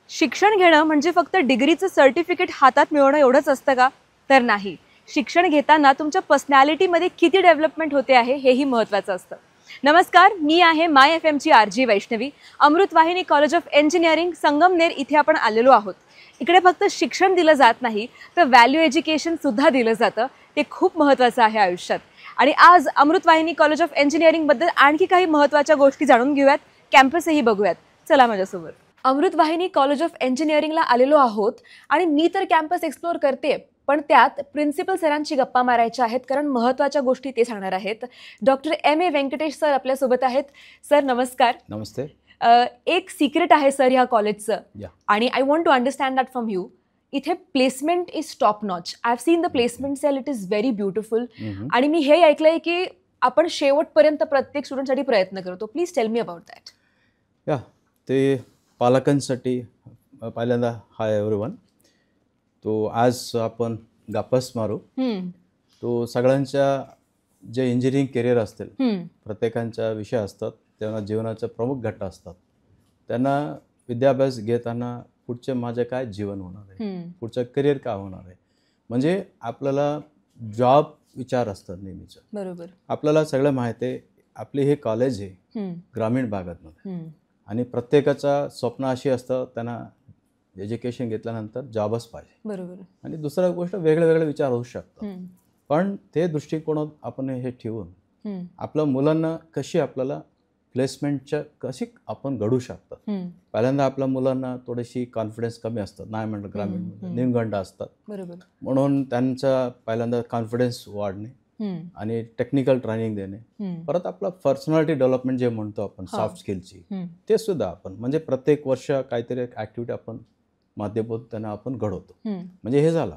शिक्षण घेणं म्हणजे फक्त डिग्रीचं सर्टिफिकेट हातात मिळवणं एवढंच असतं का? तर नाही. शिक्षण घेताना तुमच्या पर्सनॅलिटीमध्ये किती डेव्हलपमेंट होते आहे हेही महत्त्वाचं असतं. नमस्कार, मी आहे माय FM ची RJ Vaishnavi. Amrutvahini college of engineering Sangamner इथे आपण आलेलो आहोत. इकडे फक्त शिक्षण दिलं जात नाही तर व्हॅल्यू एज्युकेशन सुद्धा दिलं जातं. ते खूप महत्त्वाचं आहे आयुष्यात. आणि आज अमृतवाहिनी कॉलेज ऑफ इंजिनिअरिंगबद्दल आणखी काही महत्त्वाच्या गोष्टी जाणून घेऊयात, कॅम्पसही बघूयात. चला माझ्यासोबत. अमृतवाहिनी कॉलेज ऑफ इंजिनिअरिंगला आलेलो आहोत आणि मी तर कॅम्पस एक्सप्लोअर करते, पण त्यात प्रिन्सिपल सरांची गप्पा मारायच्या आहेत, कारण महत्त्वाच्या गोष्टी ते सांगणार आहेत. Doctor M.A. व्यंकटेश सर आपल्यासोबत आहेत. सर नमस्कार. नमस्ते. एक सिक्रेट आहे सर ह्या कॉलेजचं, आणि I want to understand that from you. इथे placement is top notch. I have seen the placement cell, it is very beautiful. आणि मी हे ऐकलंय की आपण शेवटपर्यंत प्रत्येक स्टुडंटसाठी प्रयत्न करतो. Please tell me about that. या ते पालकांसाठी पहिल्यांदा हाय एव्हरीवन. तो आज आपण गप्पाच मारू. तो सगळ्यांच्या जे इंजिनिअरिंग करिअर असतील, प्रत्येकांच्या विषय असतात, त्यांना जीवनाचे प्रमुख घटक असतात. त्यांना विद्याभ्यास घेताना पुढचे माझे काय जीवन होणार आहे, पुढचं करिअर काय होणार आहे, म्हणजे आपल्याला जॉब विचार असतात नेहमीचं. बरोबर. आपल्याला सगळं माहिती आहे, आपले हे कॉलेज आहे ग्रामीण भागातमध्ये, आणि प्रत्येकाचं स्वप्न अशी असतं त्यांना एज्युकेशन घेतल्यानंतर जॉबच पाहिजे. बरोबर. आणि दुसरा गोष्ट वेगळे विचार होऊ शकतात, पण ते दृष्टिकोनात आपण हे ठेवून आपल्या मुलांना कशी आपल्याला प्लेसमेंटच्या कशी आपण घडू शकतात. पहिल्यांदा आपल्या मुलांना थोडीशी कॉन्फिडन्स कमी असतात, नाही म्हटलं ग्रामीण न्यूनगंड असतात. बरोबर. म्हणून त्यांचा पहिल्यांदा कॉन्फिडन्स वाढणे आणि टेक्निकल ट्रेनिंग देणे, परत आपला पर्सनॅलिटी डेव्हलपमेंट जे म्हणतो आपण सॉफ्ट स्किलची, ते सुद्धा आपण म्हणजे प्रत्येक वर्ष काहीतरी एक ॲक्टिव्हिटी आपण माध्यमातून त्यांना आपण घडवतो. म्हणजे हे झालं,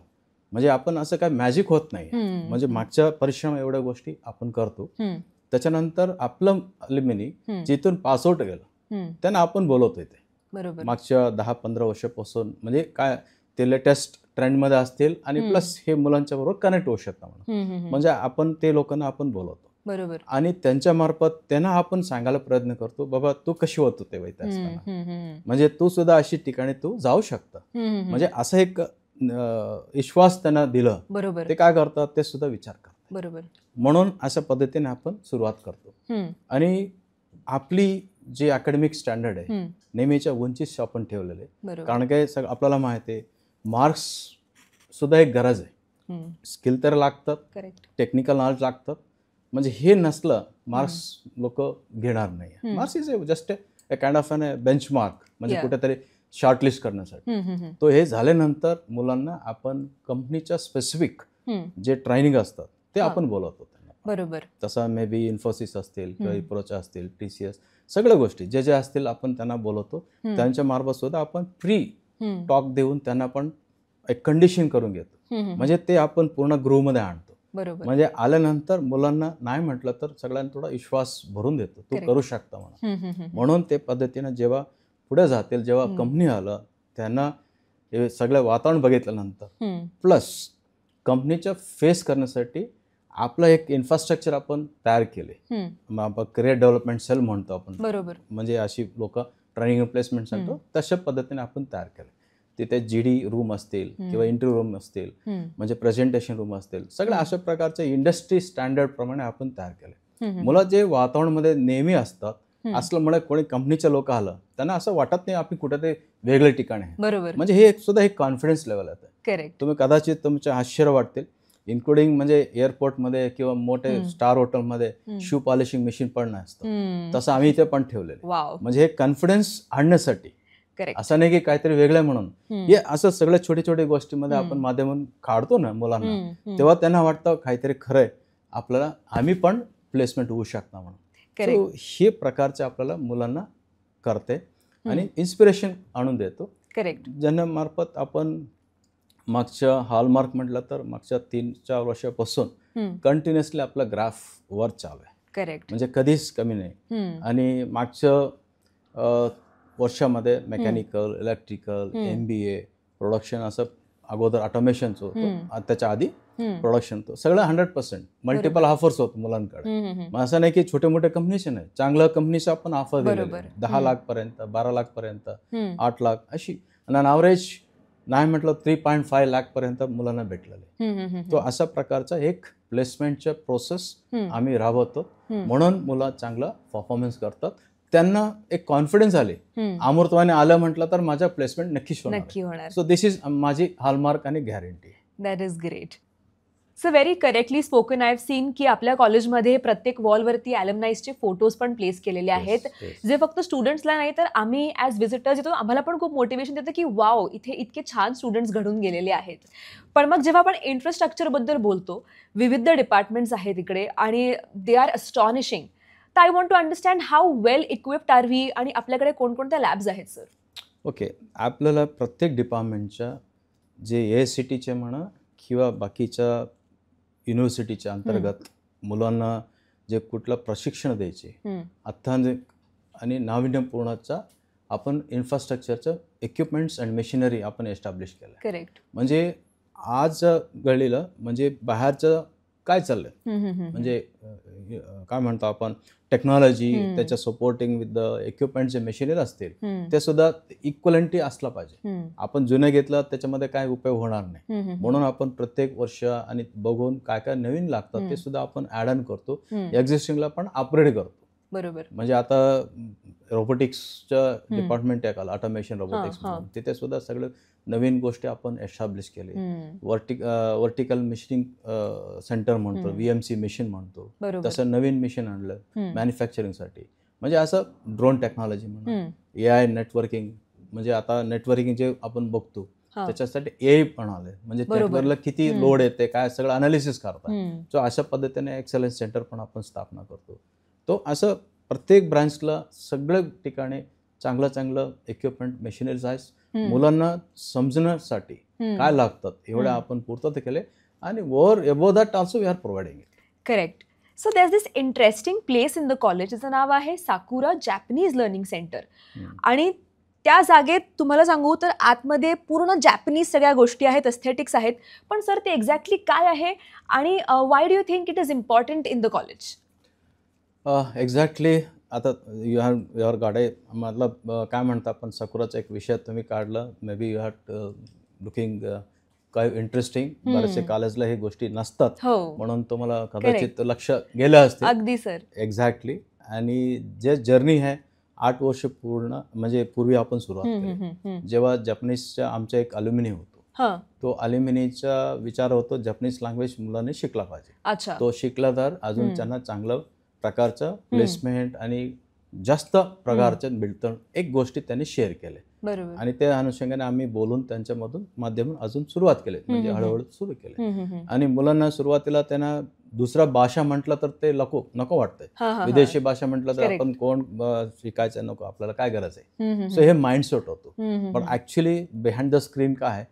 म्हणजे आपण असं काय मॅजिक होत नाही, म्हणजे मागच्या परिश्रम एवढ्या गोष्टी आपण करतो. त्याच्यानंतर आपलं अल्युमिनी जिथून पासआउट गेलं त्यांना आपण बोलवतोय ते. बरोबर. मागच्या 10-15 वर्षापासून म्हणजे काय ते लेटेस्ट ट्रेंडमध्ये असतील, आणि प्लस हे मुलांच्या बरोबर कनेक्ट होऊ शकता म्हणून, म्हणजे आपण ते लोकांना आपण बोलवतो. बरोबर. आणि त्यांच्या मार्फत त्यांना आपण सांगायला प्रयत्न करतो, बाबा तू कशी होत होते वैद्य असताना, म्हणजे तू सुद्धा अशी ठिकाणी तू जाऊ शकता. म्हणजे असं एक विश्वास त्यांना दिलं. बरोबर. ते काय करतात ते सुद्धा विचार करतात. बरोबर. म्हणून अशा पद्धतीने आपण सुरुवात करतो. आणि आपली जी अकॅडमिक स्टँडर्ड आहे नेहमीच्या उंचीच आपण ठेवलेले, कारण काय आपल्याला माहिती आहे मार्क्स सुद्धा एक गरज आहे. स्किल तर लागतात, टेक्निकल नॉलेज लागतात, म्हणजे हे नसलं मार्क्स लोक घेणार नाही. Marks is just a kind of an benchmark, म्हणजे कुठेतरी शॉर्टलिस्ट करण्यासाठी. तो हे झाल्यानंतर मुलांना आपण कंपनीच्या स्पेसिफिक जे ट्रेनिंग असतात ते आपण बोलवतो त्यांना. बरोबर. तसा मे बी इन्फोसिस असतील किंवा इप्रोच असतील, TCS, सगळ्या गोष्टी जे जे असतील आपण त्यांना बोलवतो. त्यांच्या मार्फत सुद्धा आपण फ्री टॉक देऊन त्यांना पण एक कंडिशन करून घेतो, म्हणजे ते आपण पूर्ण गृहमध्ये आणतो. बरोबर. म्हणजे आल्यानंतर मुलांना नाही म्हटलं तर सगळ्यांना थोडा विश्वास भरून देतो, तू करू शकता म्हणून. म्हणून ते पद्धतीनं जेव्हा पुढे जातील, जेव्हा कंपनी आलं त्यांना हे सगळं वातावरण बघितल्यानंतर, प्लस कंपनीच्या फेस करण्यासाठी आपलं एक इन्फ्रास्ट्रक्चर आपण तयार केले. आपण करिअर डेव्हलपमेंट सेल म्हणतो आपण. बरोबर. म्हणजे अशी लोक ट्रेनिंग प्लेसमेंट सांगतो, तशा पद्धतीने आपण तयार केले. तिथे GD रूम असतील किंवा इंटरव्ह्यू रूम असतील, म्हणजे प्रेझेंटेशन रूम असतील, सगळ्या अशा प्रकारचे इंडस्ट्री स्टँडर्ड प्रमाणे आपण तयार केले. मुलं जे वातावरणामध्ये नेहमी असतात असल्यामुळे कोणी कंपनीचे लोक आलं त्यांना असं वाटत नाही आपण कुठेतरी वेगळे ठिकाण आहे. बरोबर. म्हणजे हे सुद्धा एक कॉन्फिडन्स लेवल आहे. करेक्ट. तुम्ही कदाचित तुमचे आश्चर्य वाटतील, इन्क्लुडिंग म्हणजे एअरपोर्टमध्ये किंवा मोठे स्टार हॉटेलमध्ये शू पॉलिशिंग मशीन पण नसतं, तसं आम्ही इथे पण ठेवलेलं. म्हणजे हे कॉन्फिडन्स आणण्यासाठी, असं नाही की काहीतरी वेगळं म्हणून. हे असं सगळ्या छोट्या गोष्टीमध्ये आपण माध्यमातून काढतो ना मुलांना, तेव्हा त्यांना वाटतं काहीतरी खरंय आपल्याला, आम्ही पण प्लेसमेंट होऊ शकता म्हणून. हे प्रकारचे आपल्याला मुलांना करते आणि इन्स्पिरेशन आणून देतो. करेक्ट. ज्यांना मार्फत आपण मागच्या हॉलमार्क म्हटलं तर मागच्या 3-4 वर्षापासून कंटिन्युअसली आपला ग्राफ वर चालू आहे. करेक्ट. म्हणजे कधीच कमी नाही. आणि मागच्या वर्षामध्ये मेकॅनिकल, इलेक्ट्रिकल, MBA, प्रोडक्शन, असं अगोदर ऑटोमेशनचं होतं, त्याच्या आधी प्रोडक्शन, तो सगळं 100% मल्टिपल ऑफर्स होत मुलांकडे. मग असं नाही की छोटे मोठे कंपनीचे नाही, चांगल्या कंपनीचं आपण ऑफर दिलेलं, 10 लाख पर्यंत, 12 लाख पर्यंत, 8 लाख अशी. आणि ॲव्हरेज नाही म्हटलं 3.5 लाख पर्यंत मुलांना भेटलेले. तो अशा प्रकारचा एक प्लेसमेंटच्या प्रोसेस आम्ही राबवतो. म्हणून मुलं चांगला परफॉर्मन्स करतात. त्यांना एक कॉन्फिडन्स आले, अमृतवाणी आलं म्हटलं तर माझ्या प्लेसमेंट नक्की होणार. सो दिस इज माझी हॉलमार्क आणि guarantee. That is great. So very correctly spoken. I have scene की आपल्या कॉलेजमध्ये प्रत्येक वॉलवरती ॲल्युमनाईजचे फोटोज पण प्लेस केलेले आहेत, जे फक्त स्टुडंट्सला नाही तर आम्ही ॲज व्हिजिटर्स येतो आम्हाला पण खूप मोटिवेशन देतं की वाव, इथे इतके छान स्टुडंट्स घडून गेलेले आहेत. पण मग जेव्हा आपण इन्फ्रास्ट्रक्चरबद्दल बोलतो, विविध डिपार्टमेंट्स आहेत इकडे आणि दे आर अस्टॉनिशिंग. तर I want to understand how well equipped are we आणि आपल्याकडे कोणकोणत्या लॅब्स आहेत सर? ओके, आपल्याला प्रत्येक डिपार्टमेंटच्या जे AICTEचे म्हणा किंवा बाकीच्या युनिव्हर्सिटीच्या अंतर्गत मुलांना जे कुठलं प्रशिक्षण द्यायचे, अत्याधुनिक आणि नाविन्यपूर्णचा आपण इन्फ्रास्ट्रक्चरचं इक्विपमेंट्स अँड मशिनरी आपण एस्टॅब्लिश केलं. करेक्ट. म्हणजे आज घडलेलं म्हणजे बाहेरचं काय चाललंय, म्हणजे काय म्हणतो आपण टेक्नॉलॉजी, त्याच्या सपोर्टिंग विथ द इक्विपमेंट जे मशिनरी असतील ते सुद्धा इक्वलंटी असला पाहिजे. आपण जुने घेतलं त्याच्यामध्ये काय उपयोग होणार नाही. म्हणून आपण प्रत्येक वर्ष आणि बघून काय काय नवीन लागतात ते सुद्धा आपण ॲड ऑन करतो, एक्झिस्टिंगला पण अपग्रेड करतो. बरोबर. म्हणजे आता रोबोटिक्सचं डिपार्टमेंट आहे, ऑटोमेशन रोबोटिक्स, तिथे सुद्धा सगळं नवीन गोष्टी आपण एस्टॅब्लिश केले. वर्टिकल मशीनिंग सेंटर म्हणतो, VMC मशीन म्हणतो, तसं नवीन मशीन आणलं मॅन्युफॅक्चरिंगसाठी. म्हणजे असं ड्रोन टेक्नॉलॉजी म्हणा, AI नेटवर्किंग, म्हणजे आता नेटवर्किंग जे आपण बघतो त्याच्यासाठी AI पण आलंय, म्हणजे नेटवर्कला किती लोड येते काय सगळं अनालिसिस करतात. सो अशा पद्धतीने एक्सलन्स सेंटर पण आपण स्थापना करतो. तो असं प्रत्येक ब्रांचला सगळ्या ठिकाणी चांगलं चांगलं इक्विपमेंट मशिनरीज आहे. मुलांना समजण्यासाठी काय लागतात एवढं आपण पूर्तता केले आणि वर above that also we are providing it. Correct. So there is this interesting place in the college, त्याचं नाव आहे साकुरा जॅपनीज लर्निंग सेंटर. आणि त्या जागेत तुम्हाला सांगू तर आतमध्ये पूर्ण जॅपनीज सगळ्या गोष्टी आहेत, एस्थेटिक्स आहेत. पण सर ते एक्झॅक्टली काय आहे आणि why do you think it is important in the college? Exactly. आता युअर गाडे मतलब काय म्हणता आपण, साकुराचा एक विषय तुम्ही काढला. May be you had looking काय इंटरेस्टिंग. बरेचसे कॉलेजला हे गोष्टी नसतात, म्हणून तुम्हाला कदाचित लक्ष गेलं असते. अगदी सर. एक्झॅक्टली. आणि जे जर्नी आहे 8 वर्ष पूर्ण म्हणजे पूर्वी आपण सुरुवात केली, जेव्हा जपनीजच्या आमचा एक अल्युमिनी होतो. तो अल्युमिनीचा विचार होतो जपनीज लँग्वेज मुलांनी शिकला पाहिजे. तो शिकला तर अजून त्यांना चांगलं प्रकारचं प्लेसमेंट आणि जास्त प्रकारचं मिळतं. एक गोष्टी त्यांनी शेअर केले आणि त्या अनुषंगाने आम्ही बोलून त्यांच्यामधून माध्यम अजून सुरुवात केली, म्हणजे हळूहळू सुरू केले. आणि मुलांना सुरुवातीला त्यांना दुसरा भाषा म्हटलं तर ते नको वाटतंय. विदेशी भाषा म्हटलं तर आपण कोण शिकायचं नको, आपल्याला काय गरज आहे. सो हे माइंडसेट होतो. पण ऍक्च्युली बिहाइंड द स्क्रीन काय आहे,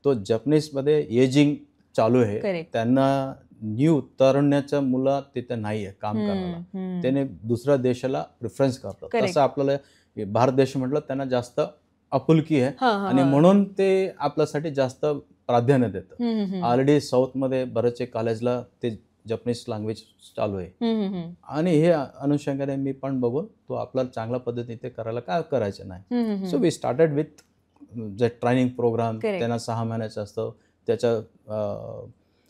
तो जपनीजमध्ये एजिंग चालू आहे. त्यांना न्यू तरण्याच्या मुलं तिथे नाही आहे काम करायला, त्याने दुसऱ्या देशाला प्रिफरन्स करतात. तसं आपल्याला भारत देश म्हटलं त्यांना जास्त आपुलकी आहे आणि म्हणून ते आपल्यासाठी जास्त प्राधान्य देतं. ऑलरेडी साऊथमध्ये बरेचसे कॉलेजला ते जपनीज लँग्वेज चालू आहे आणि हे अनुषंगाने मी पण बघून तो आपल्याला चांगल्या पद्धतीने ते करायला काय करायचं नाही. So we started with J training programme, त्यांना 6 महिन्याचं असतं. त्याच्या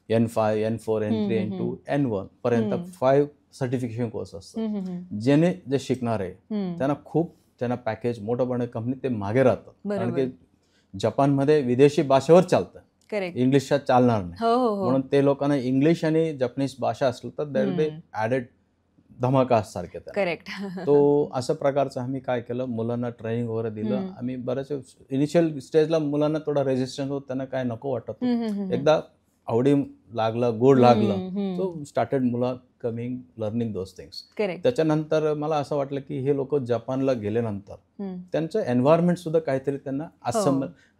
N5, N4, N3, N2, N1 पर्यंत 5 सर्टिफिकेशन कोर्स असतात. ज्याने जे शिकणार आहे त्यांना पॅकेज मोठं कंपनी ते मागे राहतात. कारण की जपानमध्ये विदेशी भाषेवर चालतं, इंग्लिशला चालणार नाही. म्हणून ते लोकांना इंग्लिश आणि जपनीज भाषा असलं तर दॅट बी ॲडेड धमाका सारखे. करेक्ट. तो अशा प्रकारचं आम्ही काय केलं, मुलांना ट्रेनिंग वगैरे दिलं. आम्ही बऱ्याच इनिशियल स्टेजला मुलांना थोडा रेजिस्टन्स होत, त्यांना काय नको वाटत. एकदा आवडी लागलं, गोड लागलं, सो स्टार्टेड मुलं कमिंग लर्निंग दोज थिंग्स. त्याच्यानंतर मला असं वाटलं की हे लोक जपानला गेल्यानंतर त्यांचं एन्व्हायरमेंट सुद्धा काहीतरी त्यांना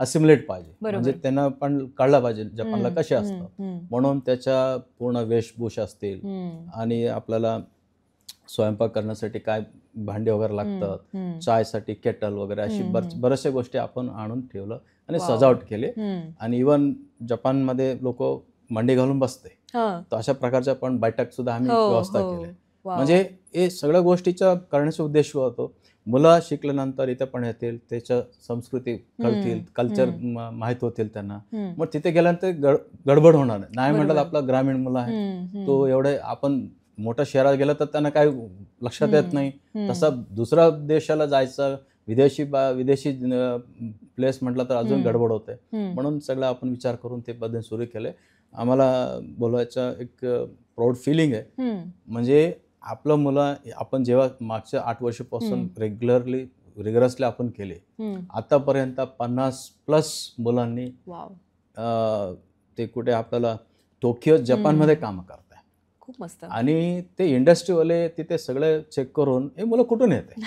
असिम्युलेट पाहिजे, म्हणजे त्यांना पण कळलं पाहिजे जपानला कसे असतात. म्हणून त्याच्या पूर्ण वेशभूषा असतील आणि आपल्याला स्वयंपाक करण्यासाठी काय भांडे वगैरे लागतात, चायसाठी केटल वगैरे, अशी बऱ्याचशा गोष्टी आपण आणून ठेवलं आणि सजावट केली. आणि इव्हन जपानमध्ये लोक मांडी घालून बसते, तर अशा प्रकारच्या पण बैठक सुद्धा आम्ही व्यवस्था केली. म्हणजे हे सगळ्या गोष्टीचा करण्याचा उद्देश होतो मुलं शिकल्यानंतर इथे पण येतील, त्याच्या संस्कृती कळतील, कल्चर माहीत होतील त्यांना. मग तिथे गेल्यानंतर गडबड होणार नाही. नाही म्हटलं तर आपला ग्रामीण मुलं आहे, तो एवढे आपण मोठ्या शहरात गेलं तर त्यांना काही लक्षात येत नाही. तसं दुसऱ्या देशाला जायचं, विदेशी प्लेस म्हटलं तर अजून गडबड होते. म्हणून सगळं आपण विचार करून ते पद्धतीने सुरू केले. आम्हाला बोलायचं एक प्राऊड फिलिंग आहे. म्हणजे आपलं मुलं आपण जेव्हा मागच्या 8 वर्षापासून रिगरसली आपण केले, आतापर्यंत 50+ मुलांनी ते कुठे आपल्याला टोकियो जपानमध्ये काम करताय. खूप मस्त. आणि ते इंडस्ट्रीवाले तिथे सगळे चेक करून हे मुलं कुठून येते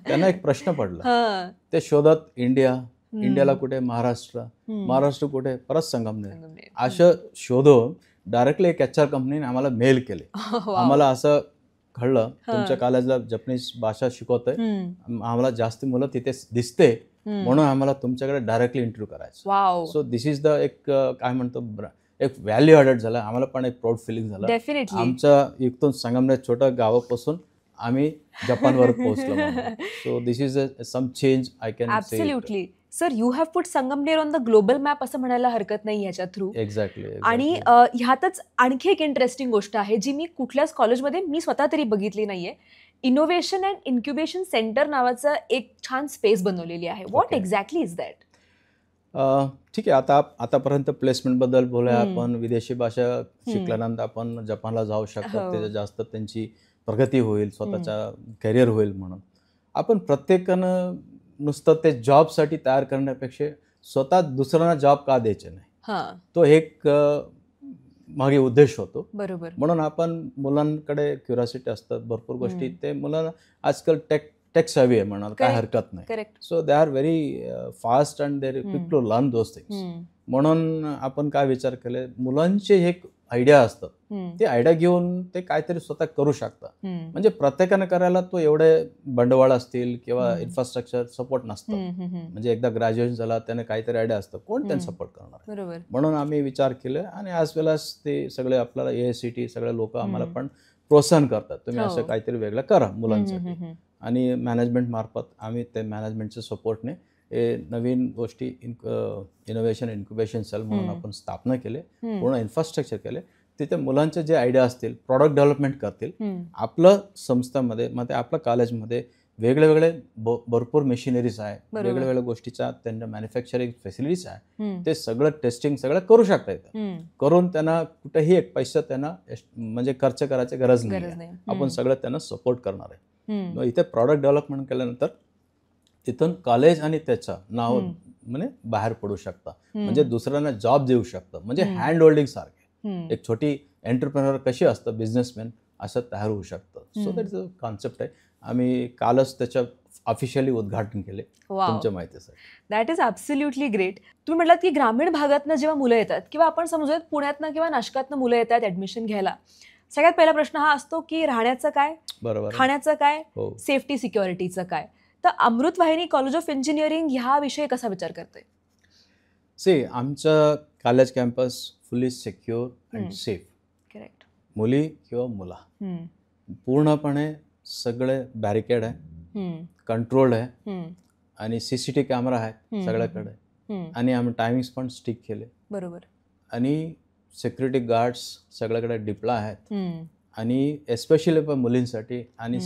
त्यांना एक प्रश्न पडला. ते शोधत इंडियाला कुठे, महाराष्ट्र कुठे, परत संगमनेर, असं शोधून डायरेक्टली एक HR कंपनीने आम्हाला मेल केले. आम्हाला असं कळलं तुमच्या कॉलेजला जपनीज भाषा शिकवतोय, आम्हाला जास्त मुलं तिथे दिसते, म्हणून आम्हाला तुमच्याकडे डायरेक्टली इंटरव्ह्यू करायचं. सो दिस इज द एक काय म्हणतो एक व्हॅल्यू ॲडेड झाला. आम्हाला पण एक प्राऊड फिलिंग झालं. आमच्या इथून संगमनेर छोट्या गावापासून आम्ही जपानवर पोहोचलो. So this is some change I can say. Absolutely sir, you have put Sangamner on the global map असं म्हणायला हरकत नाही ह्याच्या थ्रू. एक्झॅक्टली. आणि ह्यातच आणखी एक इंटरेस्टिंग गोष्ट आहे जी मी कुठल्याच कॉलेजमध्ये मी स्वतः तरी बघितली नाहीये. इनोव्हेशन अँड इन्क्युबेशन सेंटर नावाचं एक छान स्पेस बनवलेली आहे. What exactly is that? ठीक आहे, आतापर्यंत प्लेसमेंटबद्दल बोलूया आपण. विदेशी भाषा शिकल्यानंतर आपण जपानला जाऊ शकतो, त्याच्यात जास्त त्यांची प्रगती होईल, स्वतःच्या करिअर होईल. म्हणून आपण प्रत्येकानं नुसतं ते जॉबसाठी तयार करण्यापेक्षा स्वतः दुसऱ्यांना जॉब का द्यायचे नाही, तो एक मागे उद्देश होतो. बरोबर. म्हणून आपण मुलांकडे क्युरिओसिटी असतात, भरपूर गोष्टी ते मुलांना आजकाल टेक सेव्ही आहे म्हणाल, काय हरकत नाही. So they are very fast and they quick to learn those things. म्हणून आपण काय विचार केले, मुलांचे एक आयडिया असतात, ते आयडिया घेऊन ते काहीतरी स्वतः करू शकतात. म्हणजे प्रत्येकाने करायला तो एवढे बंडवाळ असतील किंवा इन्फ्रास्ट्रक्चर सपोर्ट नसतं. म्हणजे एकदा ग्रॅज्युएशन झाला त्याने काहीतरी आयडिया असतं, कोण त्यांना सपोर्ट करणार. म्हणून आम्ही विचार केले आणि ॲज वेल एज ते सगळे आपल्याला AICTE सगळे लोक आम्हाला पण प्रोत्साहन करतात, तुम्ही असं काहीतरी वेगळं करा मुलांसाठी. आणि मॅनेजमेंट मार्फत आम्ही ते मॅनेजमेंटच्या सपोर्टने नवीन गोष्टी इनोव्हेशन इन्क्युबेशन सेल म्हणून आपण स्थापना केले, पूर्ण इन्फ्रास्ट्रक्चर केले. तिथे मुलांचे जे आयडिया असतील, प्रॉडक्ट डेव्हलपमेंट करतील. आपलं संस्थामध्ये आपल्या कॉलेजमध्ये वेगळे भरपूर मशिनरीज आहे, वेगवेगळ्या गोष्टीच्या त्यांच्या मॅन्युफॅक्चरिंग फॅसिलिटीज आहे. ते सगळं टेस्टिंग सगळं करू शकता येतं. करून त्यांना कुठेही एक पैसा त्यांना म्हणजे खर्च करायची गरज नाही. आपण सगळं त्यांना सपोर्ट करणार आहे. इथे प्रॉडक्ट डेव्हलपमेंट केल्यानंतर तिथून कॉलेज आणि त्याचं नाव म्हणजे बाहेर पडू शकतं, म्हणजे दुसऱ्यांना जॉब देऊ शकतं. म्हणजे हँड होल्डिंग सारखे एक छोटी एंटरप्रेनर कशी असतं, बिझनेसमॅन असं तयार होऊ शकतं. So that is a concept आहे. आम्ही कालच त्याचं ऑफिशियली उद्घाटन केले तुमच्या माहितीसाठी. That is absolutely great. तुम्ही म्हटलात की ग्रामीण भागातनं जेव्हा मुलं येतात किंवा आपण समजूयात पुण्यातनं किंवा नाशकातनं मुलं येतात ऍडमिशन घ्यायला, सगळ्यात पहिला प्रश्न हा असतो की राहण्याचं काय, बरोबर, खाण्याचं काय, सेफ्टी सिक्युरिटीचं काय. तर अमृतवाहिनी कॉलेज ऑफ इंजिनिअरिंग ह्या विषयी कसा विचार करते? आमचं college campus fully secure and safe. Correct. मुली किंवा मुला पूर्णपणे सगळे बॅरिकेड आहे, कंट्रोल्ड आहे आणि CCTV कॅमेरा आहे सगळ्याकडे. आणि आम्ही टायमिंग्स पण स्टिक केले. बरोबर. आणि सिक्युरिटी गार्ड्स सगळ्याकडे डिप्लॉय आहेत. आणि एस्पेशली पण मुलींसाठी. आणि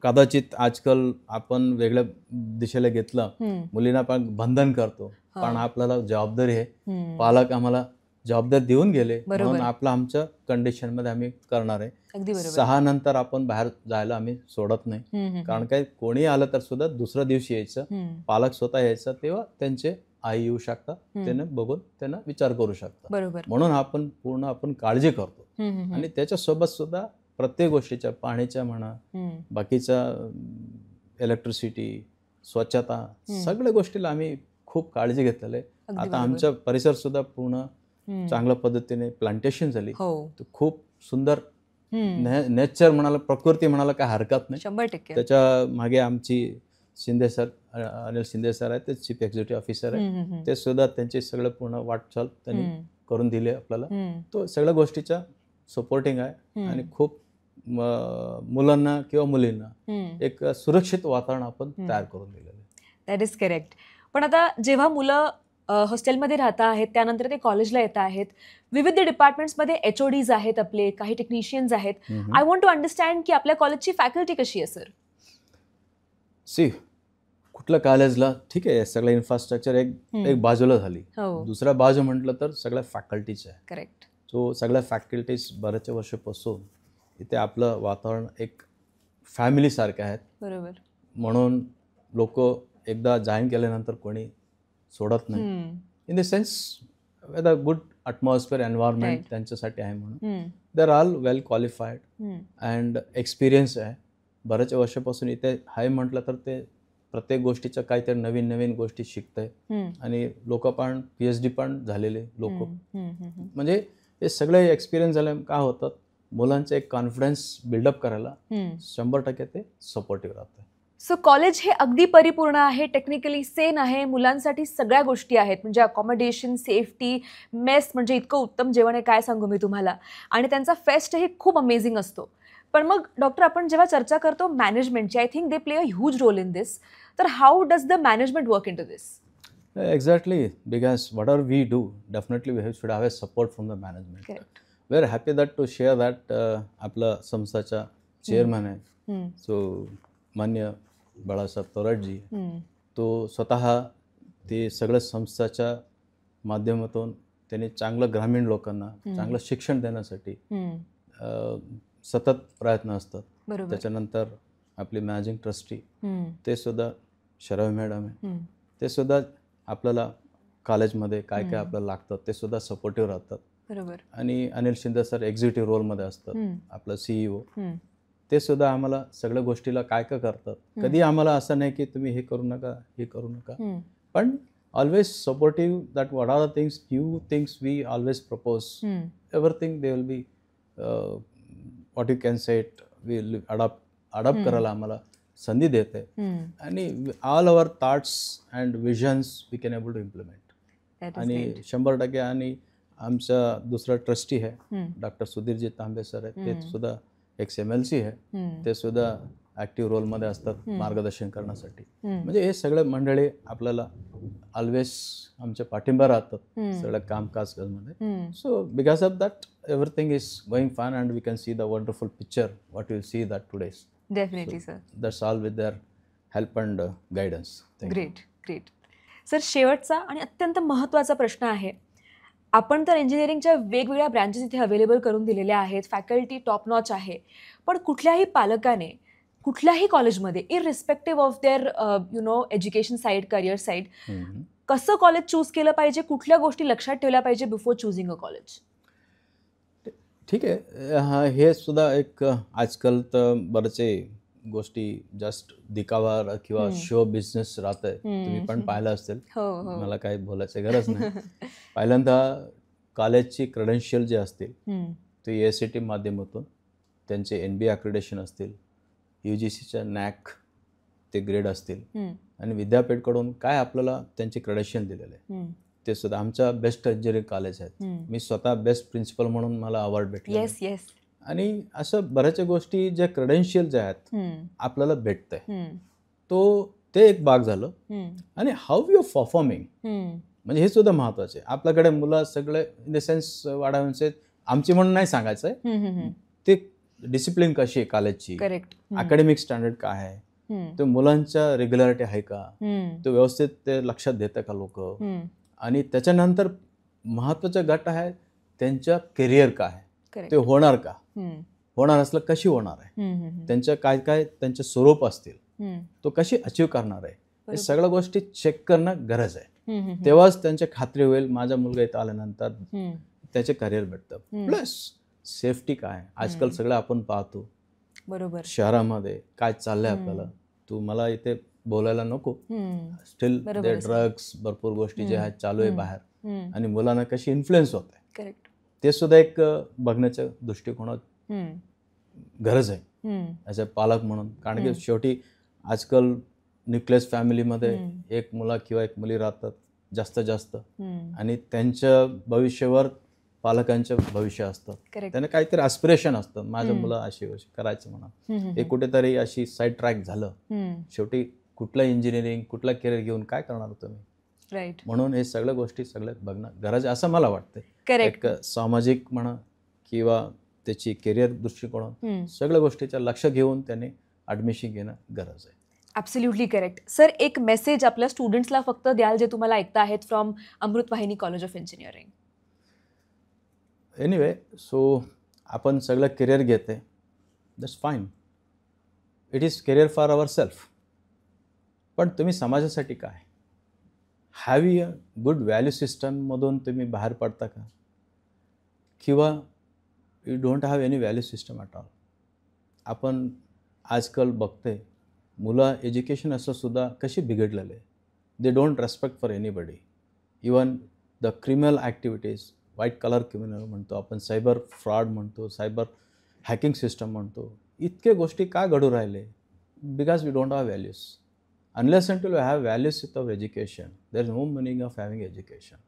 कदाचित आजकाल आपण वेगळ्या दिशेला घेतलं, मुलींना पण बंधन करतो, पण आपल्याला जबाबदारी आहे, पालक आम्हाला जबाबदारी देऊन गेले, म्हणून आमच्या कंडिशन मध्ये आम्ही करणार आहे. 6 नंतर आपण बाहेर जायला आम्ही सोडत नाही. कारण काय कोणी आलं तर सुद्धा दुसऱ्या दिवशी यायचं, पालक स्वतः यायचं, तेव्हा त्यांचे आई येऊ शकतात, त्यांना बघून त्यांना विचार करू शकतात. म्हणून आपण पूर्ण काळजी करतो. आणि त्याच्यासोबत सुद्धा प्रत्येक गोष्टीच्या, पाण्याच्या म्हणा, बाकीच्या इलेक्ट्रिसिटी, स्वच्छता, सगळ्या गोष्टीला आम्ही खूप काळजी घेतलेली आहे. आता आमचा परिसर सुद्धा पूर्ण चांगल्या पद्धतीने प्लांटेशन झाली. खूप सुंदर नेचर म्हणाला, प्रकृती म्हणाला काय हरकत नाही. 100%. त्याच्या मागे आमची अनिल शिंदे सर आहेत, ते चीफ एक्झिक्युटिव्ह ऑफिसर आहे, ते सुद्धा त्यांचे सगळं पूर्ण वाटचाल त्यांनी करून दिले आपल्याला. तो सगळ्या गोष्टीचा सपोर्टिंग आहे आणि खूप मुलांना किंवा मुलींना एक सुरक्षित वातावरण आपण तयार करून दिलेलं आहे. That is correct. पण आता जेव्हा मुलं हॉस्टेलमध्ये राहता आहेत, त्यानंतर ते कॉलेजला येत आहेत, विविध डिपार्टमेंट्समध्ये HODs आहेत, आपले काही टेक्निशियन्स आहेत. आय वॉन्ट टू अंडरस्टँड की आपल्या कॉलेजची फॅकल्टी कशी आहे सर? सी, कुठल्या कॉलेजला ठीक आहे, सगळं इन्फ्रास्ट्रक्चर एक बाजूला झाली, दुसऱ्या बाजू म्हटलं तर सगळ्या फॅकल्टीज आहे. करेक्ट. सो सगळ्या फॅकल्टीज बऱ्याचशा वर्षापासून इथे आपलं वातावरण एक फॅमिलीसारखं आहे. बरोबर. म्हणून लोक एकदा जॉईन केल्यानंतर कोणी सोडत नाही. In the sense with a good atmosphere environment त्यांच्यासाठी आहे. म्हणून they are all well qualified and experience आहे. बऱ्याच वर्षापासून इथे आहे म्हटलं तर ते प्रत्येक गोष्टीच्या काहीतरी नवीन नवीन गोष्टी शिकतंय. आणि लोक पण PhD पण झालेले लोक. म्हणजे हे सगळे एक्सपिरियन्स झाले काय होतात, मुलांचा एक कॉन्फिडन्स बिल्डअप करायला 100% ते सपोर्टिव्ह राहतं. सो कॉलेज हे अगदी परिपूर्ण आहे, टेक्निकली सेन आहे, मुलांसाठी सगळ्या गोष्टी आहेत, म्हणजे अकॉमोडेशन, सेफ्टी, मेस म्हणजे इतकं उत्तम जेवण आहे काय सांगू मी तुम्हाला. आणि त्यांचा फेस्ट हे खूप अमेझिंग असतो. पण मग डॉक्टर, आपण जेव्हा चर्चा करतो मॅनेजमेंटची, I think they play a huge role in this. तर how does the management work in to this? Exactly, because whatever we do, definitely we should have a support from the management. Correct. We are happy that to share that आपला संस्थाचा chairman आहे, so मान्य बाळासाहेब तोराटजी. तो स्वतः ते सगळं संस्थाच्या माध्यमातून त्यांनी चांगलं ग्रामीण लोकांना चांगलं शिक्षण देण्यासाठी सतत प्रयत्न असतात. त्याच्यानंतर आपले मॅनेजिंग ट्रस्टी ते सुद्धा शरव मॅडम आहे, ते सुद्धा आपल्याला कॉलेजमध्ये काय काय आपल्याला लागतं ते सुद्धा सपोर्टिव्ह राहतात. बरोबर. आणि अनिल शिंदे सर एक्झिक्युटिव्ह रोलमध्ये असतात, आपलं CEO, ते सुद्धा आम्हाला सगळ्या गोष्टीला काय काय करतात. कधी आम्हाला असं नाही की तुम्ही हे करू नका, हे करू नका, पण always supportive that what are the things, new things we always propose, everything they will be what you can say it, will adopt करायला आम्हाला संधी देते. आणि all our thoughts and visions we can able to implement. आणि 100%. आणि आमचा दुसरा trustee आहे डॉक्टर सुधीरजी तांबे सर आहे, ते सुद्धा एक MLC आहे, ते सुद्धा ॲक्टिव्ह रोलमध्ये असतात मार्गदर्शन करण्यासाठी. म्हणजे हे सगळे मंडळी आपल्याला ऑलवेज आमच्या पाठिंबा राहतात सगळ्या कामकाजमध्ये. So because of that everything is going fine and we can see the wonderful picture what you see that today's. Definitely sir. That's all with their help and guidance. Great great. Sir, शेवटचा आणि अत्यंत महत्त्वाचा प्रश्न आहे. आपण तर इंजिनिअरिंगच्या वेगवेगळ्या ब्रँचेस इथे अवेलेबल करून दिलेल्या आहेत, फॅकल्टी टॉप नॉच आहे, पण कुठल्याही पालकाने कुठल्याही कॉलेजमध्ये irrespective of their education side, career side, कसं कॉलेज चूज केलं पाहिजे, कुठल्या गोष्टी लक्षात ठेवल्या पाहिजे बिफोर चूजिंग अ कॉलेज? ठीक आहे, हे सुद्धा एक आजकाल तर बरेचसे गोष्टी जस्ट दिखावा किंवा शो बिझनेस राहत आहे. तुम्ही पण पाहिलं असेल, मला काही बोलायची गरज नाही. पहिल्यांदा कॉलेजची क्रेडेन्शियल जे असतील ते AICTE माध्यमातून त्यांचे NBA अक्रेडिटेशन असतील, UGCच्या NAC ते ग्रेड असतील, आणि विद्यापीठकडून काय आपल्याला त्यांचे क्रेडेन्शियल दिलेले आहे ते सुद्धा. आमच्या बेस्ट इंजिनिअरिंग कॉलेज आहेत, मी स्वतः बेस्ट प्रिन्सिपल म्हणून मला अवॉर्ड भेटले. आणि असं बऱ्याचशा गोष्टी ज्या क्रेडेन्शियल जे आहेत आपल्याला भेटतंय, तो ते एक भाग झालं. आणि हाऊ यू परफॉर्मिंग, म्हणजे हे सुद्धा महत्वाचे. आपल्याकडे मुलं सगळे इन द सेन्स वाढायचे, आमची म्हणून नाही सांगायचं आहे, ते डिसिप्लिन कशी आहे कॉलेजची, अकॅडमिक स्टँडर्ड काय आहे, ते मुलांच्या रेग्युलरिटी आहे का, ते व्यवस्थित ते लक्षात देतं का लोक. आणि त्याच्यानंतर महत्वाचा गट आहे त्यांच्या करिअर काय, ते होणार का, होणार असलं कशी होणार आहे, त्यांच्या काय काय त्यांचे स्वरूप असतील, तो कशी अचीव करणार आहे, हे सगळ्या गोष्टी चेक करणं गरज आहे. तेव्हाच त्यांची खात्री होईल माझा मुलगा इथं आल्यानंतर त्याचे करिअर भेटतं. प्लस सेफ्टी काय, आजकाल सगळं आपण पाहतो बरोबर शहरामध्ये काय चाललंय आपल्याला, तू मला इथे बोलायला नको, स्टील ड्रग्स भरपूर गोष्टी ज्या आहेत चालू आहे बाहेर, आणि मुलांना कशी इन्फ्लुएन्स होत आहे ते सुद्धा एक बघण्याच्या दृष्टिकोनात गरज आहे ॲज अ पालक म्हणून. कारण की शेवटी आजकाल न्यूक्लियस फॅमिलीमध्ये एक मुला किंवा एक मुली राहतात जास्तीत जास्त, आणि त्यांच्या भविष्यावर पालकांचं भविष्य असतं, Correct. त्यांना काहीतरी ॲस्पिरेशन असतं, माझं मुलं अशी करायचं म्हणा. हे कुठेतरी अशी साईड ट्रॅक झालं, शेवटी कुठलं इंजिनिअरिंग कुठला करिअर घेऊन काय करणार तुम्ही. राईट. म्हणून हे सगळ्या गोष्टी सगळं बघणं गरज आहे असं मला वाटतं. करेक्ट. एक सामाजिक म्हणा किंवा त्याची करिअर दृष्टिकोन सगळ्या गोष्टीचं लक्ष घेऊन त्याने ॲडमिशन घेणं गरज आहे. Absolutely correct. सर, एक मेसेज आपल्या स्टुडंट्सला फक्त द्याल जे तुम्हाला ऐकता आहेत from Amrutvahini college of engineering. Anyway, so आपण सगळं करिअर घेते, that's fine, it is career for our self. पण तुम्ही समाजासाठी काय, have you a good value सिस्टममधून तुम्ही बाहेर पडता का, किंवा you don't have any value system at all. आपण आजकाल बघते मुलं एज्युकेशन असं सुद्धा कशी बिघडलेले, they don't respect for anybody. Even the criminal activities, white collar criminal म्हणतो आपण, सायबर फ्रॉड म्हणतो, सायबर हॅकिंग सिस्टम म्हणतो, इतके गोष्टी का घडू राहिले, because we don't have values. Unless until we have values with our education, there is no meaning of having education.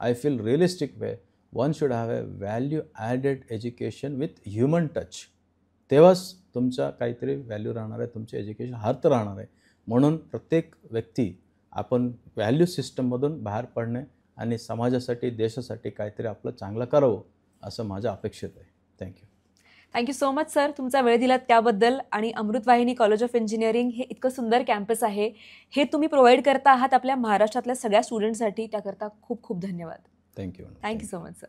I feel realistic way, one should have a value added education with human touch. तेव्हाच तुमचा काहीतरी value राहणार आहे, तुमचे education अर्थ राहणार आहे. म्हणून प्रत्येक व्यक्ती आपण व्हॅल्यू सिस्टममधून बाहेर पडणे आणि समाजासाठी देशासाठी काहीतरी आपलं चांगलं करावं असं माझं अपेक्षित आहे. Thank you. Thank you so much sir, तुमचा वेळ दिलात त्याबद्दल. आणि अमृतवाहिनी कॉलेज ऑफ इंजिनिअरिंग हे इतकं सुंदर कॅम्पस आहे, हे तुम्ही प्रोव्हाइड करता आहात आपल्या महाराष्ट्रातल्या सगळ्या स्टुडंटसाठी, त्याकरता खूप खूप धन्यवाद. Thank you. Thank you so much sir.